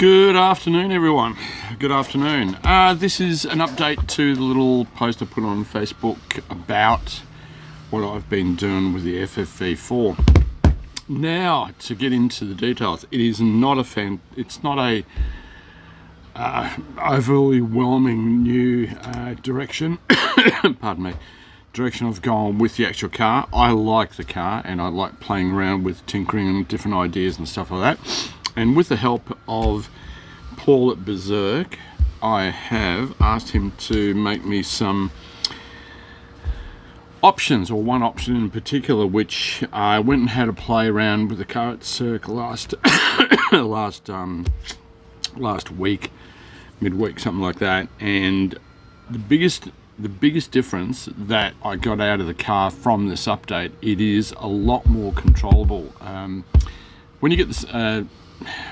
Good afternoon, everyone. Good afternoon. This is an update to the little post I put on Facebook about what I've been doing with the FFV4. Now, to get into the details, it is not it's not a overwhelming new direction. Pardon me. Direction I've gone with the actual car. I like the car and I like playing around with tinkering and different ideas and stuff like that. And with the help of Paul at Berserk, I have asked him to make me some options, or one option in particular, which I went and had a play around with the car at Cirque last week, midweek, something like that. And the biggest difference that I got out of the car from this update, it is a lot more controllable. When you get this,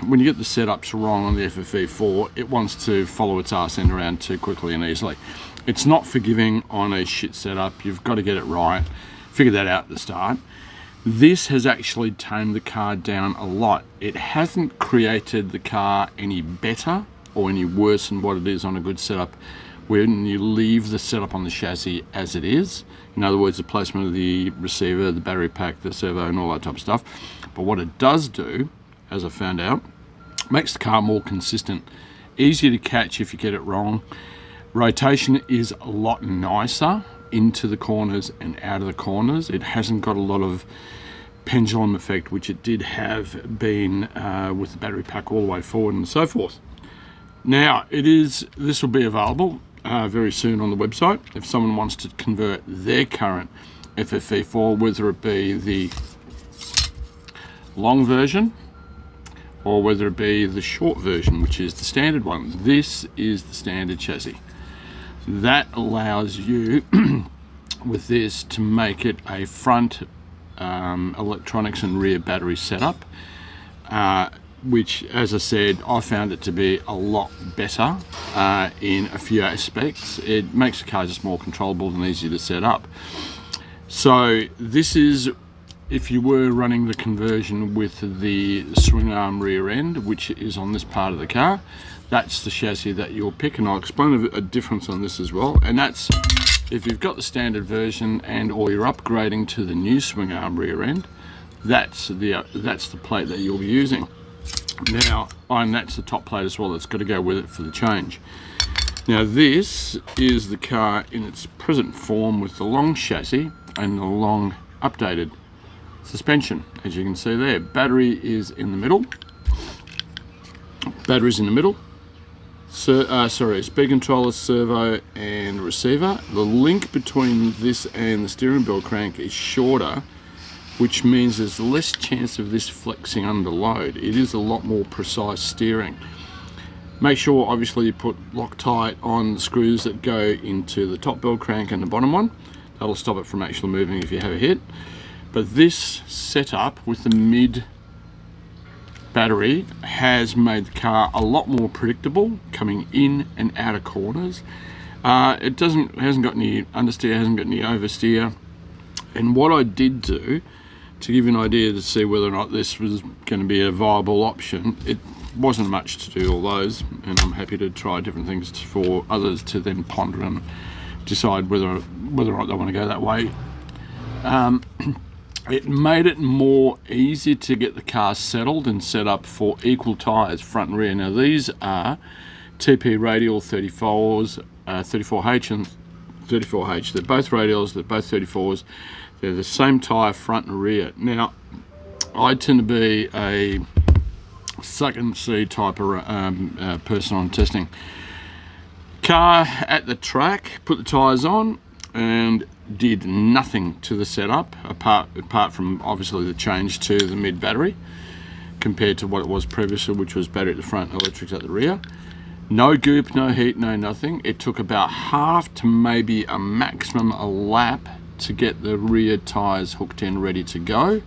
when you get the setups wrong on the FFV4, it wants to follow its arse end around too quickly and easily. It's not forgiving on a shit setup. You've got to get it right. Figure that out at the start. This has actually tamed the car down a lot. It hasn't created the car any better or any worse than what it is on a good setup when you leave the setup on the chassis as it is. In other words, the placement of the receiver, the battery pack, the servo and all that type of stuff. But what it does do, as I found out, makes the car more consistent, easier to catch if you get it wrong. Rotation is a lot nicer into the corners and out of the corners. It hasn't got a lot of pendulum effect, which it did have been with the battery pack all the way forward and so forth. Now, this will be available very soon on the website if someone wants to convert their current FFV4, whether it be the long version or whether it be the short version, which is the standard one. This is the standard chassis. That allows you with this to make it a front electronics and rear battery setup, which, as I said, I found it to be a lot better in a few aspects. It makes the car just more controllable and easier to set up. So this is if you were running the conversion with the swing arm rear end, which is on this part of the car. That's the chassis that you'll pick, and I'll explain a difference on this as well. And that's if you've got the standard version and or you're upgrading to the new swing arm rear end, that's the plate that you'll be using. Now, and that's the top plate as well, that's got to go with it for the change. Now, this is the car in its present form with the long chassis and the long updated suspension. As you can see there, battery is in the middle. Battery's in the middle. Speed controller, servo and receiver. The link between this and the steering wheel crank is shorter, which means there's less chance of this flexing under load. It is a lot more precise steering. Make sure obviously you put Loctite on the screws that go into the top bell crank and the bottom one. That'll stop it from actually moving if you have a hit. But this setup with the mid battery has made the car a lot more predictable coming in and out of corners. It hasn't got any understeer, hasn't got any oversteer. And what I did do to give you an idea to see whether or not this was going to be a viable option, it wasn't much to do all those, and I'm happy to try different things for others to then ponder and decide whether or not they want to go that way. It made it more easy to get the car settled and set up for equal tyres, front and rear. Now these are TP radial 34s, 34H and 34H. They're both radials, they're both 34s. They're the same tyre front and rear. Now, I tend to be a suck and see type of person on testing. Car at the track, put the tyres on and did nothing to the setup apart from obviously the change to the mid battery compared to what it was previously, which was battery at the front, electrics at the rear. No goop, no heat, no nothing. It took about half to maybe a maximum a lap to get the rear tyres hooked in ready to go.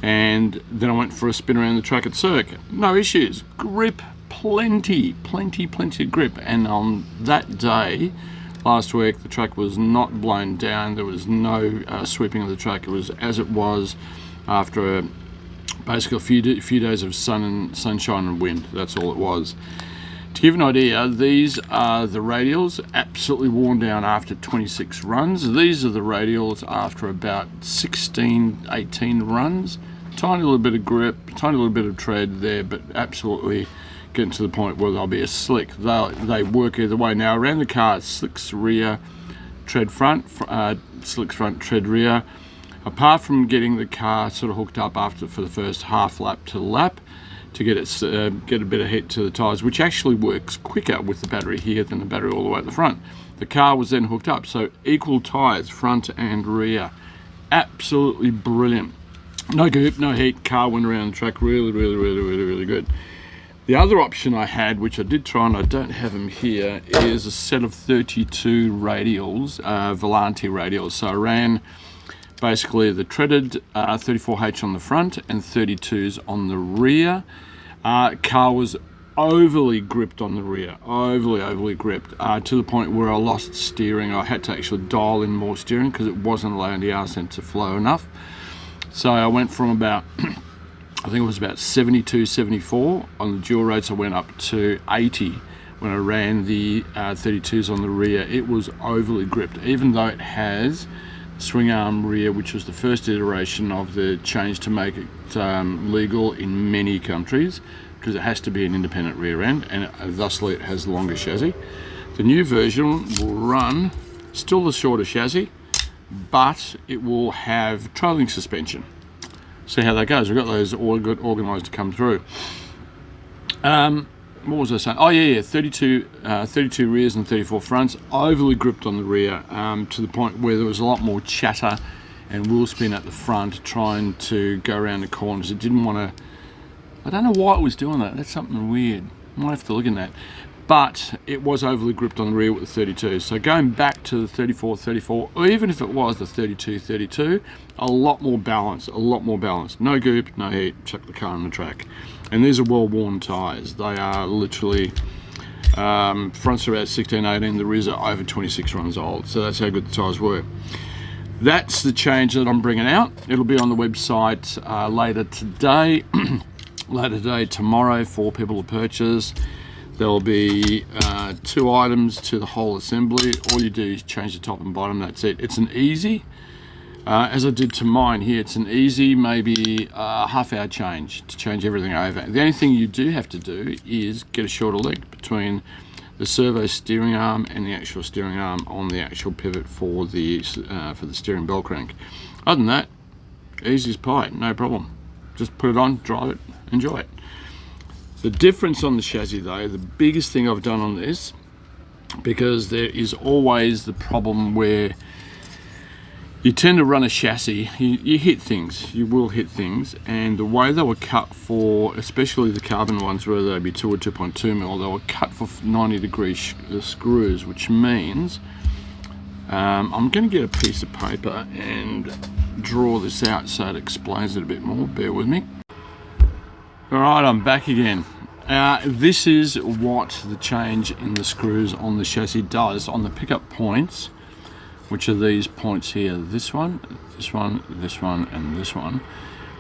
And then I went for a spin around the track at Cirque. No issues. Grip, plenty of grip. And on that day last week, the track was not blown down. There was no sweeping of the track. It was as it was after Basically a few days of sunshine and wind. That's all it was. To give you an idea, these are the radials, absolutely worn down after 26 runs. These are the radials after about 16, 18 runs. Tiny little bit of grip, tiny little bit of tread there, but absolutely getting to the point where they'll be a slick. They work either way. Now around the car, it's slicks rear, tread front, slicks front, tread rear. Apart from getting the car sort of hooked up for the first half lap to lap, to get a bit of heat to the tyres, which actually works quicker with the battery here than the battery all the way at the front. The car was then hooked up, so equal tyres, front and rear. Absolutely brilliant. No goop, no heat, car went around the track really good. The other option I had, which I did try and I don't have them here, is a set of 32 radials, Volante radials. So I ran basically the treaded 34H on the front and 32s on the rear. Car was overly gripped on the rear, overly gripped, to the point where I lost steering. I had to actually dial in more steering because it wasn't allowing the RSM to flow enough. So I went from about, I think it was about 72, 74 on the dual rates. I went up to 80 when I ran the 32s on the rear. It was overly gripped, even though it has swing arm rear, which was the first iteration of the change to make it legal in many countries, because it has to be an independent rear end, and thusly it has longer chassis. The new version will run still the shorter chassis, but it will have trailing suspension. See how that goes. We've got those all good organised to come through. What was I saying? Oh yeah, 32 rears and 34 fronts, overly gripped on the rear, to the point where there was a lot more chatter and wheel spin at the front trying to go around the corners. It didn't want to, I don't know why it was doing that. That's something weird. I might have to look in that. But it was overly gripped on the rear with the 32. So going back to the 34, or even if it was the 32, a lot more balance. No goop, no heat, chuck the car on the track. And these are well-worn tyres. They are literally, fronts are about 16, 18, the rears are over 26 runs old. So that's how good the tyres were. That's the change that I'm bringing out. It'll be on the website later today, tomorrow for people to purchase. There'll be 2 items to the whole assembly. All you do is change the top and bottom, that's it. It's an easy, as I did to mine here, it's an easy, maybe half-hour change to change everything over. The only thing you do have to do is get a shorter leg between the servo steering arm and the actual steering arm on the actual pivot for the steering bell crank. Other than that, easy as pie, no problem. Just put it on, drive it, enjoy it. The difference on the chassis though, the biggest thing I've done on this, because there is always the problem where you tend to run a chassis, you hit things, you will hit things, and the way they were cut for, especially the carbon ones, whether they be 2 or 2.2 mil, they were cut for 90-degree screws, which means I'm going to get a piece of paper and draw this out so it explains it a bit more. Bear with me. Alright, I'm back again. This is what the change in the screws on the chassis does on the pickup points, which are these points here. This one, and this one.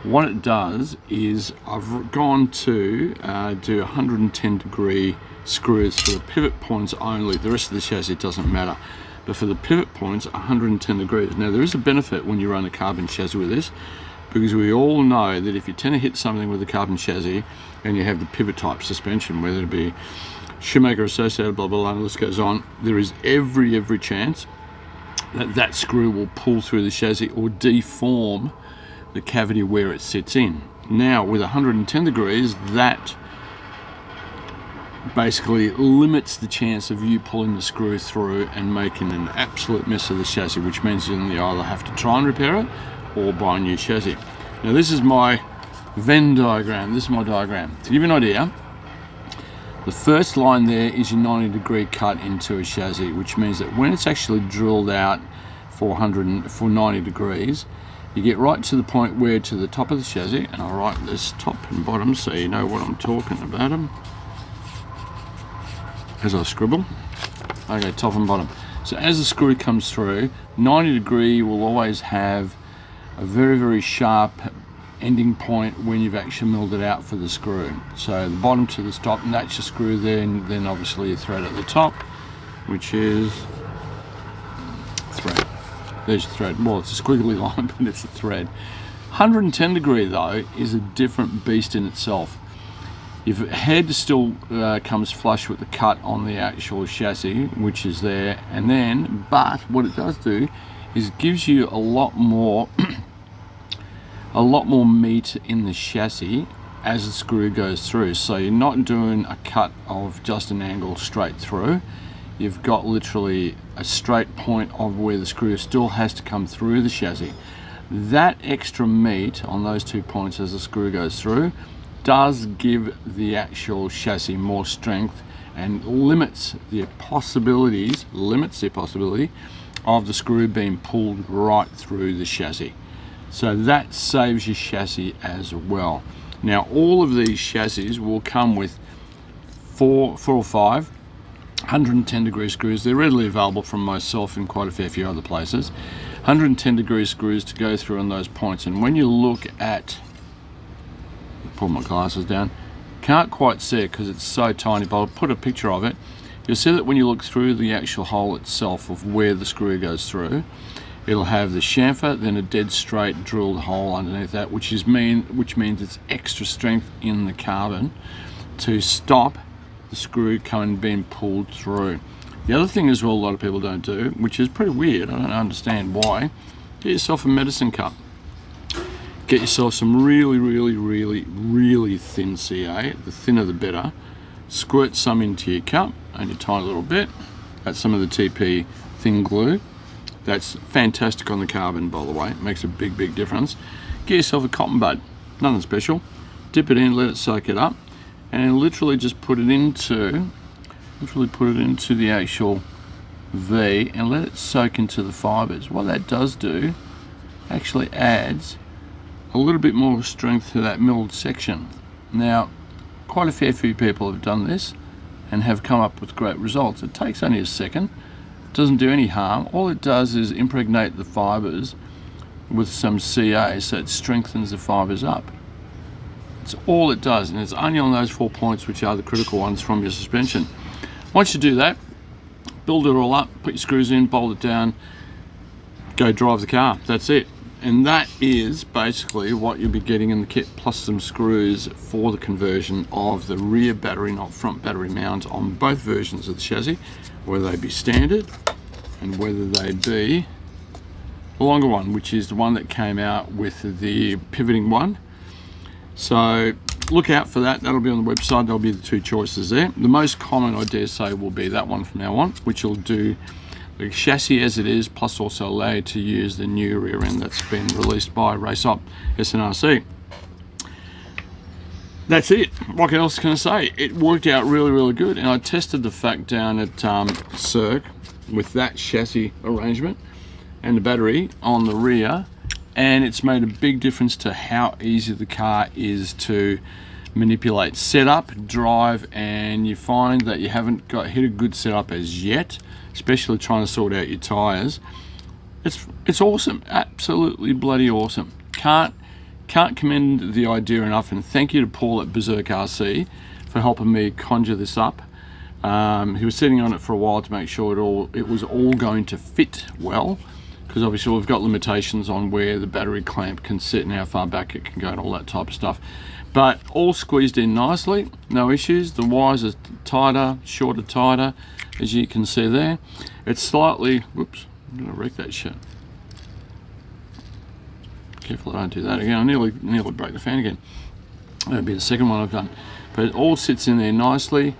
What it does is I've gone to do 110-degree screws for the pivot points only. The rest of the chassis doesn't matter. But for the pivot points, 110 degrees. Now there is a benefit when you run a carbon chassis with this, because we all know that if you tend to hit something with a carbon chassis and you have the pivot type suspension, whether it be Shoemaker associated, blah, blah, blah, and the list goes on, there is every chance that that screw will pull through the chassis or deform the cavity where it sits in. Now with 110 degrees, that basically limits the chance of you pulling the screw through and making an absolute mess of the chassis, which means you either have to try and repair it or buy a new chassis. Now this is my Venn diagram, this is my diagram. To give you an idea, the first line there is your 90-degree cut into a chassis, which means that when it's actually drilled out for 90 degrees, you get right to the point where to the top of the chassis, and I'll write this top and bottom so you know what I'm talking about them as I scribble. Okay, top and bottom. So as the screw comes through, 90 degree will always have a very sharp ending point when you've actually milled it out for the screw. So the bottom to the top, and that's your screw there, and then obviously your thread at the top, which is thread. There's your thread. Well, it's a squiggly line, but it's a thread. 110 degree though is a different beast in itself. Your head still comes flush with the cut on the actual chassis, which is there, and then, but what it does do is it gives you a lot more meat in the chassis as the screw goes through. So you're not doing a cut of just an angle straight through. You've got literally a straight point of where the screw still has to come through the chassis. That extra meat on those 2 points as the screw goes through does give the actual chassis more strength and limits the possibility of the screw being pulled right through the chassis. So that saves your chassis as well. Now all of these chassis will come with four or five 110 degree screws. They're readily available from myself and quite a fair few other places. 110 degree screws to go through on those points, and when you look at, pull my glasses down, can't quite see it because it's so tiny, but I'll put a picture of it. You'll see that when you look through the actual hole itself of where the screw goes through, it'll have the chamfer, then a dead straight drilled hole underneath that, which means it's extra strength in the carbon to stop the screw being pulled through. The other thing as well a lot of people don't do, which is pretty weird, I don't understand why, get yourself a medicine cup. Get yourself some really thin CA, the thinner the better. Squirt some into your cup, only a tiny little bit. That's some of the TP thin glue. That's fantastic on the carbon, by the way. It makes a big difference. Get yourself a cotton bud, nothing special. Dip it in, let it soak it up, and literally just put it into the actual V and let it soak into the fibers. What that does do actually adds a little bit more strength to that milled section. Now, quite a fair few people have done this and have come up with great results. It takes only a second, doesn't do any harm. All it does is impregnate the fibers with some CA, so it strengthens the fibers up. It's all it does, and it's only on those 4 points which are the critical ones from your suspension. Once you do that, build it all up, put your screws in, bolt it down, go drive the car. That's it. And that is basically what you'll be getting in the kit, plus some screws for the conversion of the rear battery, not front battery mount on both versions of the chassis, whether they be standard and whether they be the longer one, which is the one that came out with the pivoting one. So look out for that. That'll be on the website. There'll be the two choices there. The most common, I dare say, will be that one from now on, which will do the chassis as it is, plus also allow you to use the new rear end that's been released by R.A.B SNRC. That's it. What else can I say? It worked out really good, and I tested the fact down at Cirque with that chassis arrangement and the battery on the rear, and it's made a big difference to how easy the car is to manipulate, setup, drive, and you find that you haven't hit a good setup as yet, especially trying to sort out your tires. It's awesome, absolutely bloody awesome. Can't commend the idea enough, and thank you to Paul at Berserk RC for helping me conjure this up. He was sitting on it for a while to make sure it was all going to fit well, because obviously we've got limitations on where the battery clamp can sit and how far back it can go and all that type of stuff. But all squeezed in nicely, no issues. The wires are tighter, shorter, tighter, as you can see there. It's slightly, whoops, I'm gonna wreck that shit. Careful I don't do that again. I nearly broke the fan again. That'll be the second one I've done. But it all sits in there nicely.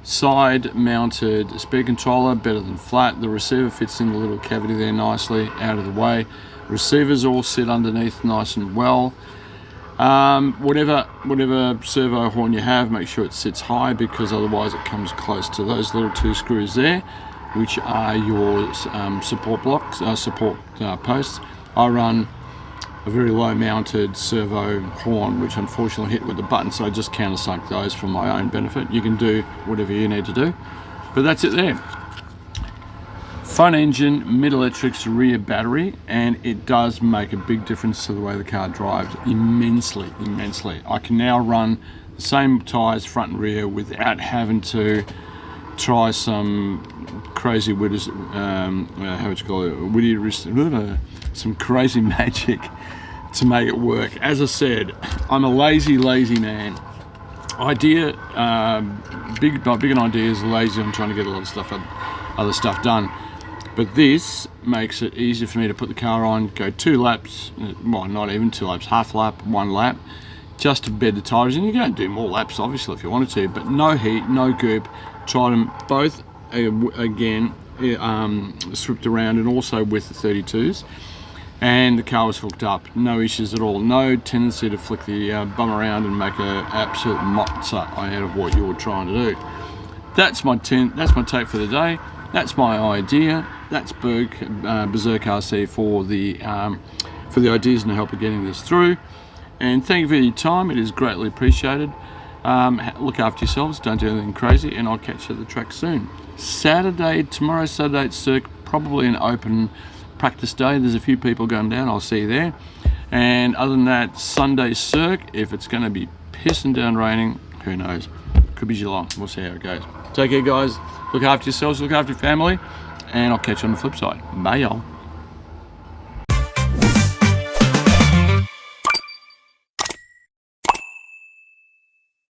Side mounted speed controller, better than flat. The receiver fits in the little cavity there nicely, out of the way. Receivers all sit underneath nice and well. Whatever servo horn you have, make sure it sits high, because otherwise it comes close to those little two screws there, which are your support blocks, posts. I run a very low mounted servo horn, which unfortunately hit with the button, so I just countersunk those for my own benefit. You can do whatever you need to do, but that's it there. front engine, mid electrics, rear battery, and it does make a big difference to the way the car drives, immensely. I can now run the same tyres front and rear without having to try some crazy some crazy magic to make it work. As I said, I'm a lazy man. Big an idea is lazy. I'm trying to get a lot of other stuff done. But this makes it easier for me to put the car on, go 2 laps, well, not even 2 laps, half lap, 1 lap, just to bed the tyres in. You can do more laps, obviously, if you wanted to, but no heat, no goop. Tried them both again, stripped around, and also with the 32s. And the car was hooked up, no issues at all, no tendency to flick the bum around and make an absolute mozza out of what you're trying to do. That's my take for the day. That's my idea. That's Berserk RC for the ideas and the help of getting this through. And thank you for your time. It is greatly appreciated. Look after yourselves. Don't do anything crazy, and I'll catch you at the track soon. Tomorrow Saturday at Cirque, probably an open practice day. There's a few people going down. I'll see you there. And other than that, Sunday Cirque. If it's going to be pissing down raining, who knows? Could be Geelong. We'll see how it goes. Take care, guys. Look after yourselves. Look after your family. And I'll catch you on the flip side. Bye, y'all.